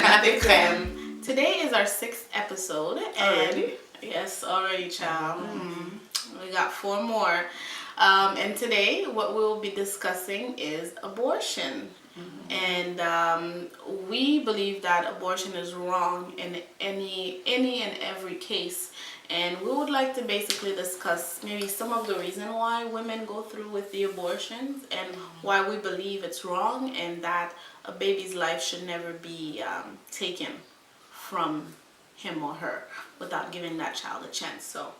Canapé Crème. Today is our 6th episode. Already? Yes, already, child. We got 4 more. And today, what we'll be discussing is abortion. And we believe that abortion is wrong in any and every case. And we would like to basically discuss maybe some of the reason why women go through with the abortions and why we believe it's wrong and that a baby's life should never be taken from him or her without giving that child a chance. So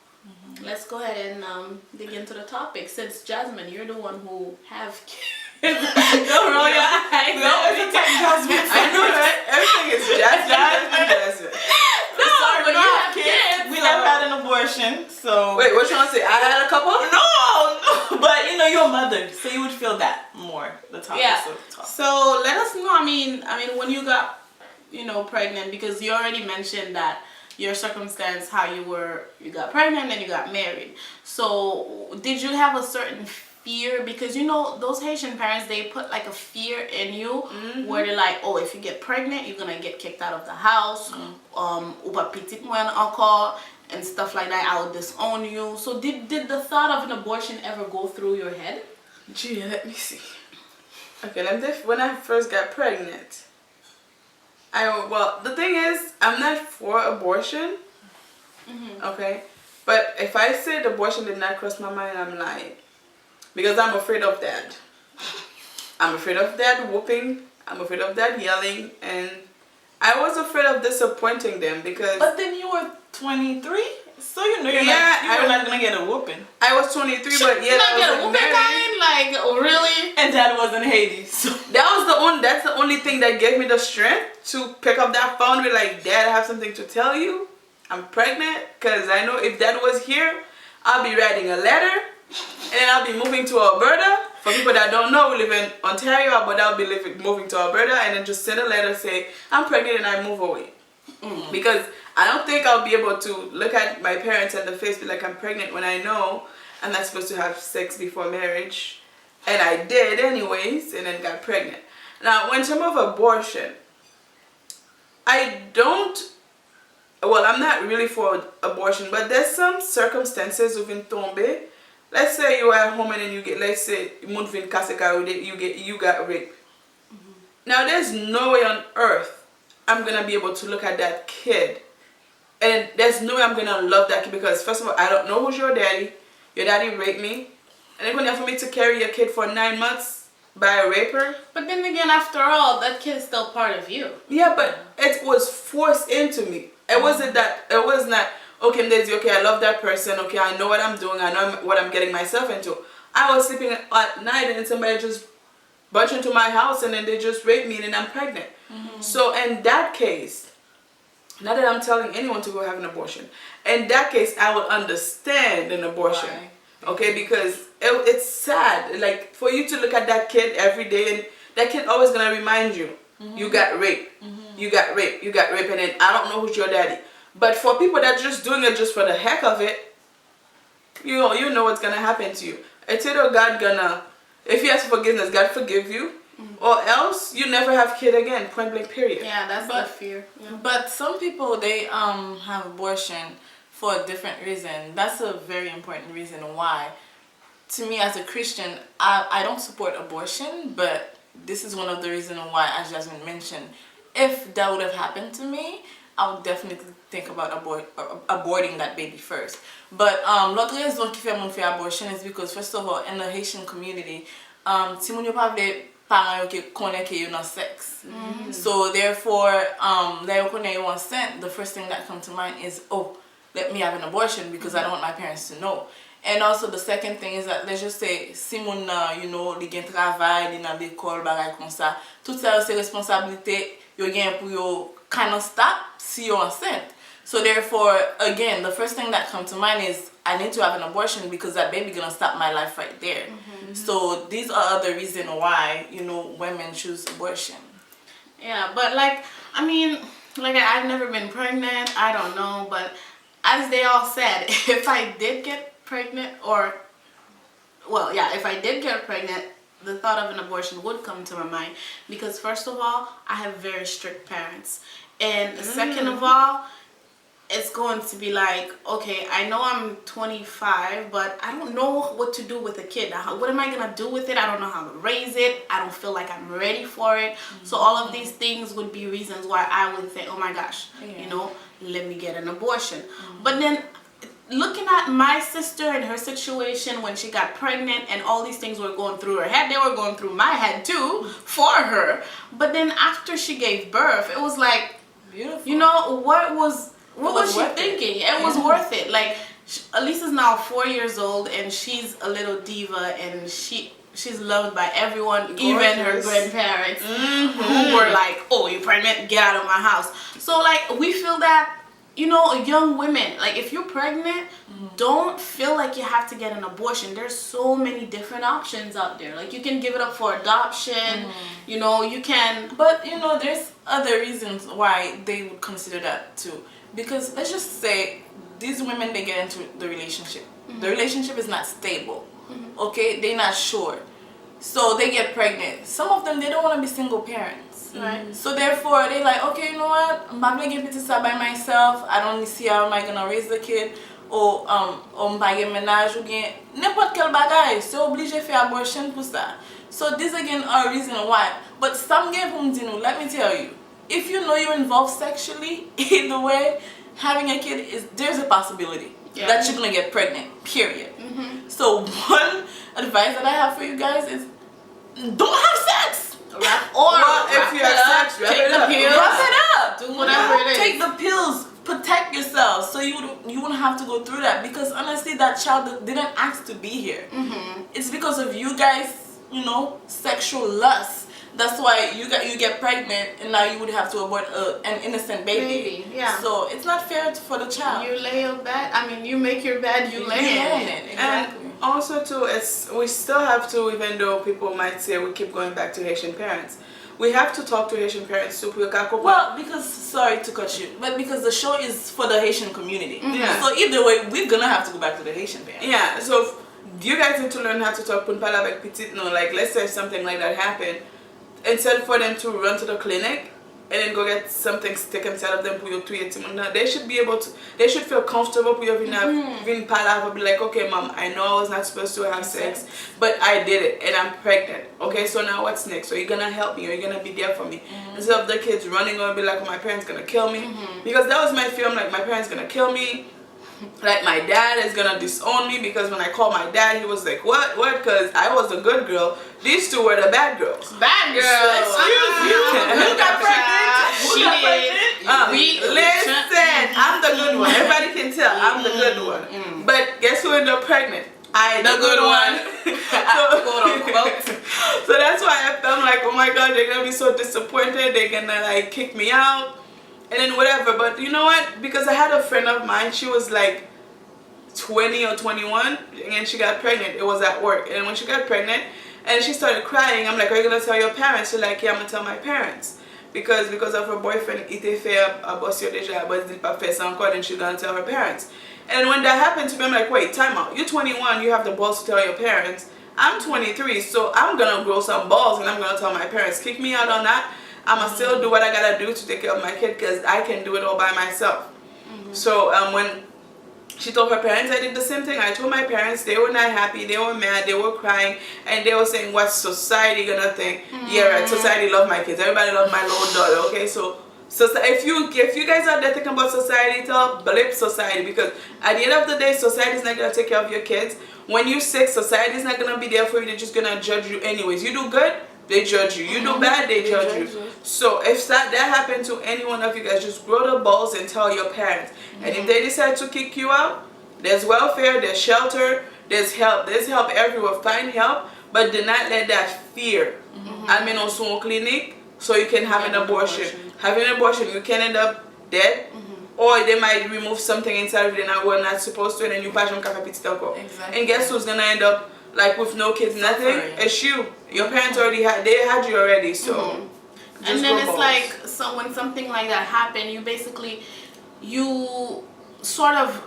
let's go ahead and dig into the topic. Since Jasmine, you're the one who have kids. Don't roll your eyes. No, it's a Jasmine. I know, right? Everything is Jasmine. No, Sorry, but we you don't have kids. We never had an abortion, so. Wait, what you want to say? I had a couple? No, but you're a mother, so you would feel that more. The topic. Yeah. Talk. So let us know. I mean, when you got, pregnant, because you already mentioned that your circumstance, how you got pregnant and you got married. So did you have a certain fear? Because those Haitian parents, they put like a fear in you where they're like, oh, if you get pregnant, you're gonna get kicked out of the house, ou pa petit moyen encore, and stuff like that. I will disown you. So did the thought of an abortion ever go through your head? Gee, let me see. Okay, when I first got pregnant, the thing is, I'm not for abortion. Okay, but if I said abortion did not cross my mind, I'm lying. Because I'm afraid of that. I'm afraid of that whooping. I'm afraid of that yelling. And I was afraid of disappointing them because... But then you were 23? So you're not going to get a whooping. I was 23, but yet I get a was whooping kind? Like, really? And Dad was in Haiti. So. That's the only thing that gave me the strength to pick up that phone and be like, Dad, I have something to tell you. I'm pregnant. Because I know if Dad was here, I'll be writing a letter. And then I'll be moving to Alberta. For people that don't know, we live in Ontario, but I'll be moving to Alberta and then just send a letter say, I'm pregnant and I move away. Because I don't think I'll be able to look at my parents in the face, be like, I'm pregnant when I know I'm not supposed to have sex before marriage. And I did anyways, and then got pregnant. Now, in terms of abortion, I'm not really for abortion, but there's some circumstances within tombe. Let's say you are at home and then you got raped. Now there's no way on earth I'm gonna be able to look at that kid, and there's no way I'm gonna love that kid because first of all I don't know who's your daddy. Your daddy raped me, and then for me to carry your kid for 9 months by a raper. But then again, after all, that kid is still part of you. Yeah, but it was forced into me. It wasn't that. It was not. Okay, Daisy, okay, I love that person. Okay, I know what I'm doing. I know what I'm getting myself into. I was sleeping at night and then somebody just bunched into my house and then they just raped me and then I'm pregnant. So in that case, not that I'm telling anyone to go have an abortion. In that case, I would understand an abortion. Right. Okay, because it's sad. Like for you to look at that kid every day and that kid always going to remind you, you got raped. You got raped. You got raped and then I don't know who's your daddy. But for people that are just doing it just for the heck of it, you know what's gonna happen to you. It's either God gonna, if you ask forgiveness, God forgive you, or else you never have kid again. Point blank. Period. Yeah, that's the fear. Yeah. But some people they have abortion for a different reason. That's a very important reason why. To me, as a Christian, I don't support abortion, but this is one of the reasons why, as Jasmine mentioned, if that would have happened to me, I would definitely think about aborting that baby first. But l'autre raison qui fait mon faire abortion is because first of all, in the Haitian community, si moun yo pa vle parents yo ki konnen ke yo nan sex. So therefore, la yo konnen yo an scent, the first thing that comes to mind is, oh, let me have an abortion because I don't want my parents to know. And also the second thing is that let's just say si moun li gen travail, li nan l'école, bagay kon sa, tout sa se responsabilité yo gen pou yo kind of stop si you're enceinte. So therefore, again, the first thing that comes to mind is I need to have an abortion because that baby gonna stop my life right there. So these are other reasons why women choose abortion. Yeah, but I've never been pregnant. I don't know, but as they all said, if I did get pregnant, if I did get pregnant, the thought of an abortion would come to my mind, because first of all, I have very strict parents, and second of all, it's going to be like, okay, I know I'm 25, but I don't know what to do with a kid. What am I going to do with it? I don't know how to raise it. I don't feel like I'm ready for it. So all of these things would be reasons why I would think, oh my gosh, let me get an abortion. But then looking at my sister and her situation when she got pregnant and all these things were going through her head, they were going through my head too for her. But then after she gave birth, it was like, beautiful. What was she thinking? It was worth it. Like, Elisa's now 4 years old, and she's a little diva, and she's loved by everyone, even her grandparents, who were like, oh, you're pregnant? Get out of my house. So, like, we feel that, young women, like, if you're pregnant, don't feel like you have to get an abortion. There's so many different options out there. Like, you can give it up for adoption, you can... But, there's other reasons why they would consider that, too. Because let's just say these women, they get into the relationship. The relationship is not stable. Okay? They're not sure. So they get pregnant. Some of them, they don't want to be single parents. Right. So therefore, they're like, okay, you know what? I'm going to get this by myself. I don't see how am I going to raise the kid. Ou mpa gen menaj ou gen n'importe quel bagay, se oblige fè abortion pour ça. So this again are reason why. But some gen pou m'di nou, let me tell you, if you know you're involved sexually, either way, having a kid there's a possibility that you're gonna get pregnant, period. So one advice that I have for you guys is don't have sex. If you have sex, take the pills. Wrap it up. Do whatever it is. Take the pills. Protect yourself so you wouldn't have to go through that, because honestly that child didn't ask to be here. It's because of you guys, sexual lust. That's why you get pregnant, and now you would have to abort an innocent baby. Yeah. So it's not fair for the child. You lay your bed. I mean, you make your bed, you lay in it. Exactly. And also too, we still have to, even though people might say we keep going back to Haitian parents, we have to talk to Haitian parents too. Well, because, sorry to cut you, but because the show is for the Haitian community. Yeah. So either way, we're gonna have to go back to the Haitian parents. Yeah, so you guys need to learn how to talk pour ne pas avec petite. No, like, let's say something like that happened. Instead for them to run to the clinic and then go get something stick inside of them pour you they should be able to, they should feel comfortable pour you vin parler, be like, okay, mom, I know I was not supposed to have sex, but I did it and I'm pregnant. Okay, so now what's next? So you're gonna help me, or you're gonna be there for me. Instead of the kids running or be like, oh, my parents gonna kill me. Because that was my fear. I'm like, my parents gonna kill me. Like, my dad is gonna disown me, because when I called my dad, he was like, what? Because I was the good girl. These two were the bad girls. Bad girls. Excuse you. Who got pregnant? She did. Listen, I'm the good one. Everybody can tell I'm the good one. But guess who ended up pregnant? I, the good one. So that's why I felt like, oh my God, they're gonna be so disappointed. They're gonna like kick me out. And then whatever, but you know what? Because I had a friend of mine, she was like 20 or 21, and she got pregnant. It was at work. And when she got pregnant, and she started crying, I'm like, are you going to tell your parents? She's like, yeah, I'm going to tell my parents. Because of her boyfriend, il était fait abortion déjà, but il pas fait ça encore, and she's going to tell her parents. And when that happened to me, I'm like, wait, time out. You're 21, you have the balls to tell your parents. I'm 23, so I'm going to grow some balls, and I'm going to tell my parents. Kick me out on that. I'ma still do what I gotta do to take care of my kid, because I can do it all by myself. So when she told her parents, I did the same thing. I told my parents, they were not happy, they were mad, they were crying, and they were saying, what's society gonna think? Yeah, right, society love my kids, everybody love my little daughter. Okay, so if you guys are there thinking about society, tell blip society, because at the end of the day, society is not gonna take care of your kids. When you're sick, society is not gonna be there for you. They're just gonna judge you anyways. You do good, they judge you. You do bad, they judge you. So if that happened to any one of you guys, just grow the balls and tell your parents. And if they decide to kick you out, there's welfare, there's shelter, there's help. There's help everywhere. Find help, but do not let that fear. I mean, also clinic, so you can have an abortion. Having an abortion, you can end up dead, or they might remove something inside of you that we're not supposed to, and then you pass them cafe petit encore. And guess who's gonna end up like with no kids, nothing? It's you. Your parents already had you already, so. And then it's like, so when something like that happened, you sort of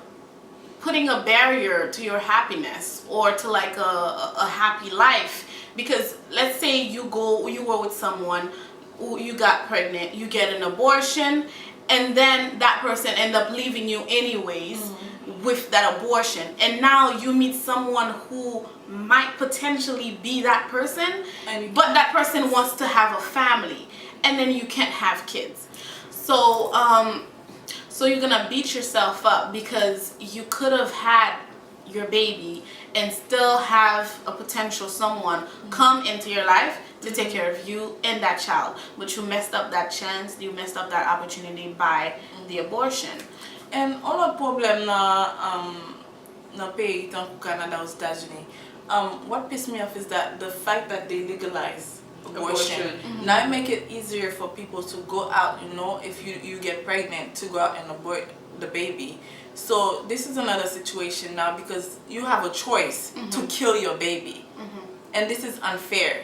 putting a barrier to your happiness, or to like a happy life, Because let's say you were with someone, you got pregnant, you get an abortion, and then that person end up leaving you anyways with that abortion, and now you meet someone who might potentially be that person, but that person wants to have a family, and then you can't have kids. So so you're gonna beat yourself up because you could have had your baby and still have a potential someone come into your life to take care of you and that child, but you messed up that chance, you messed up that opportunity by the abortion. And all the problem na pays tant que Canada aux États-Unis. What pissed me off is that the fact that they legalize abortion. Now it make it easier for people to go out, you know, if you get pregnant, to go out and abort the baby. So this is another situation now because you have a choice to kill your baby, and this is unfair.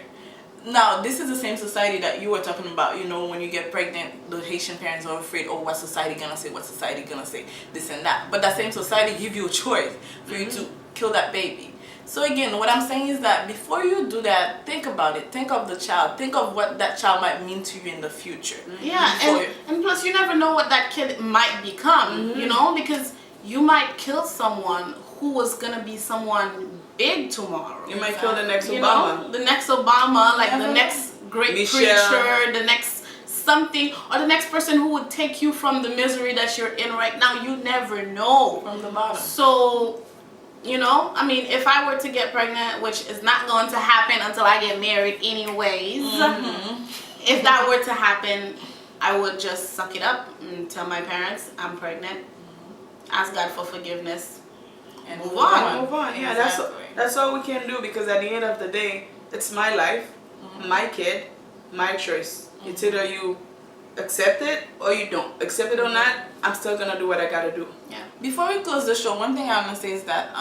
Now this is the same society that you were talking about, you know, when you get pregnant, the Haitian parents are afraid, oh, what's society gonna say, what's society gonna say, this and that. But that same society give you a choice for you to kill that baby. So again, what I'm saying is that before you do that, think about it. Think of the child. Think of what that child might mean to you in the future. Yeah, and plus you never know what that kid might become, you know, because you might kill someone who was gonna be someone big tomorrow. You might kill the next You Obama. know, the next Obama, like the next great Michelle. preacher, the next something, or the next person who would take you from the misery that you're in right now. You never know. From the bottom. So, you know, I mean, if I were to get pregnant, which is not going to happen until I get married anyways, if that were to happen, I would just suck it up and tell my parents I'm pregnant, ask God for forgiveness, and move on. Move on. Yeah, Exactly. that's all we can do, because at the end of the day, it's my life, my kid, my choice. It's either you accept it or you don't. Accept it or not, I'm still gonna do what I gotta do. Yeah. Before we close the show, one thing I want to say is that,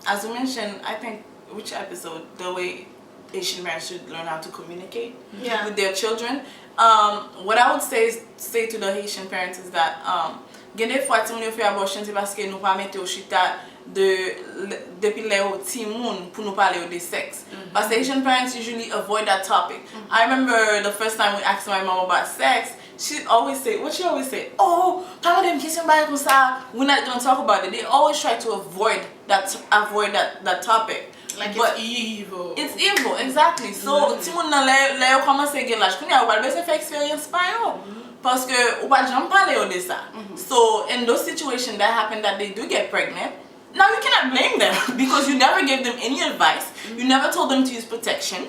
as we mentioned, I think which episode, the way Asian parents should learn how to communicate with their children. What I would say to the Haitian parents is that gen des fois ti moun yo fè abortion c'est parce que nous pas mettre au chita depuis les petits moun pour nous parler de sex. Parce que Asian parents usually avoid that topic. I remember the first time we asked my mom about sex, she always say, oh, parle them kissing by comme ça, we're not gonna talk about it. They always try to avoid that topic. Like, but it's evil. It's evil, exactly. So, ti moun nan le yo komanse gen l'âge, koun ya ou pal bese fè experience pa yo. Parce que ou pa jam pale yo de sa. So, in those situations that happen that they do get pregnant, now you cannot blame them because you never gave them any advice. You never told them to use protection.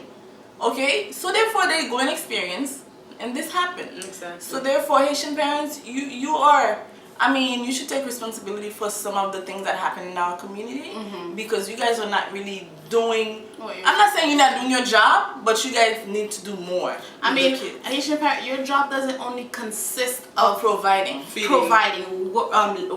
Okay? So therefore they go and experience and this happened. Exactly. So therefore Haitian parents, you should take responsibility for some of the things that happen in our community because you guys are not really doing. I'm not saying you're not doing your job, but you guys need to do more. I mean, Haitian parent, your job doesn't only consist of providing,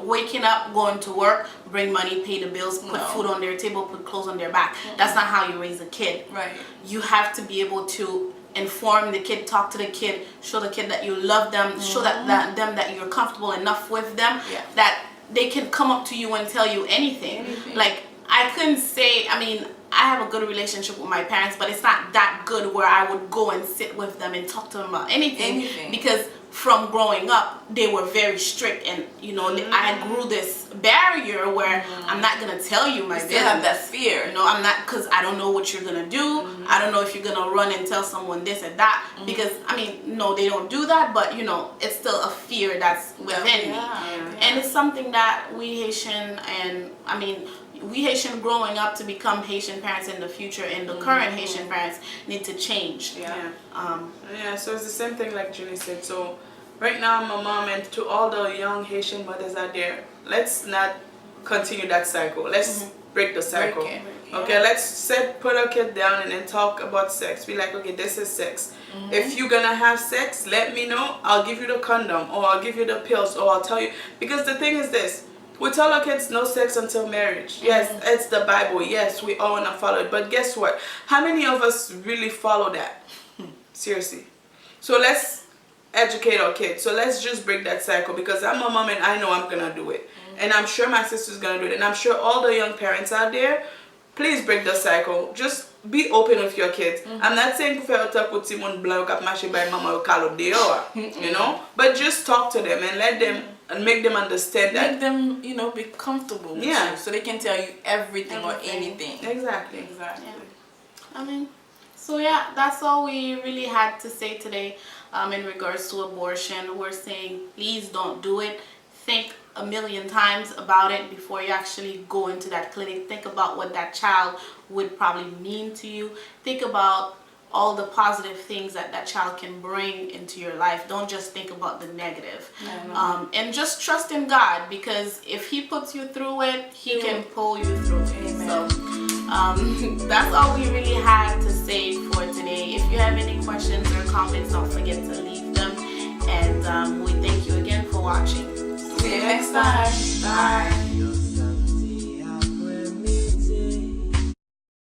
waking up, going to work, bring money, pay the bills, put food on their table, put clothes on their back. That's not how you raise a kid. Right. You have to be able to inform the kid, talk to the kid, show the kid that you love them, show that you're comfortable enough with them, that they can come up to you and tell you anything. Like, I couldn't say, I mean, I have a good relationship with my parents, but it's not that good where I would go and sit with them and talk to them about anything. Because from growing up, they were very strict, and you know, I grew this barrier where I'm not gonna tell you my business. You have that fear. You know, I'm not, because I don't know what you're gonna do. I don't know if you're gonna run and tell someone this and that. Because I mean, no, they don't do that, but you know, it's still a fear that's within me, and it's something that we Haitian, and I mean, we Haitian growing up to become Haitian parents in the future, and the current Haitian parents need to change. So it's the same thing like Julie said. So right now, my mom, and to all the young Haitian mothers out there, let's not continue that cycle. Let's break the cycle. Okay, let's put our kid down and then talk about sex. Be like, okay, this is sex. If you're gonna have sex, let me know. I'll give you the condom, or I'll give you the pills, or I'll tell you. Because the thing is this. We tell our kids no sex until marriage. Yes, it's the Bible. Yes, we all want to follow it. But guess what? How many of us really follow that? Seriously. So let's educate our kids. So let's just break that cycle, because I'm a mom and I know I'm going to do it. And I'm sure my sister's going to do it. And I'm sure all the young parents out there, please break the cycle. Just be open with your kids. I'm not saying pour faire talk with Simon Blanc cap marcher by maman ou calo dehors, you know, but just talk to them and let them and make them understand that. Make them, you know, be comfortable with you, so they can tell you everything or anything. Exactly. Exactly. Yeah. I mean, so yeah, that's all we really had to say today in regards to abortion. We're saying please don't do it. Think a million times about it before you actually go into that clinic. Think about what that child would probably mean to you. Think about all the positive things that that child can bring into your life. Don't just think about the negative. And just trust in God, because if he puts you through it, he can pull you through it. Amen. So that's all we really had to say for today. If you have any questions or comments, don't forget to leave them. And we thank you again for watching. See you next time. Bye.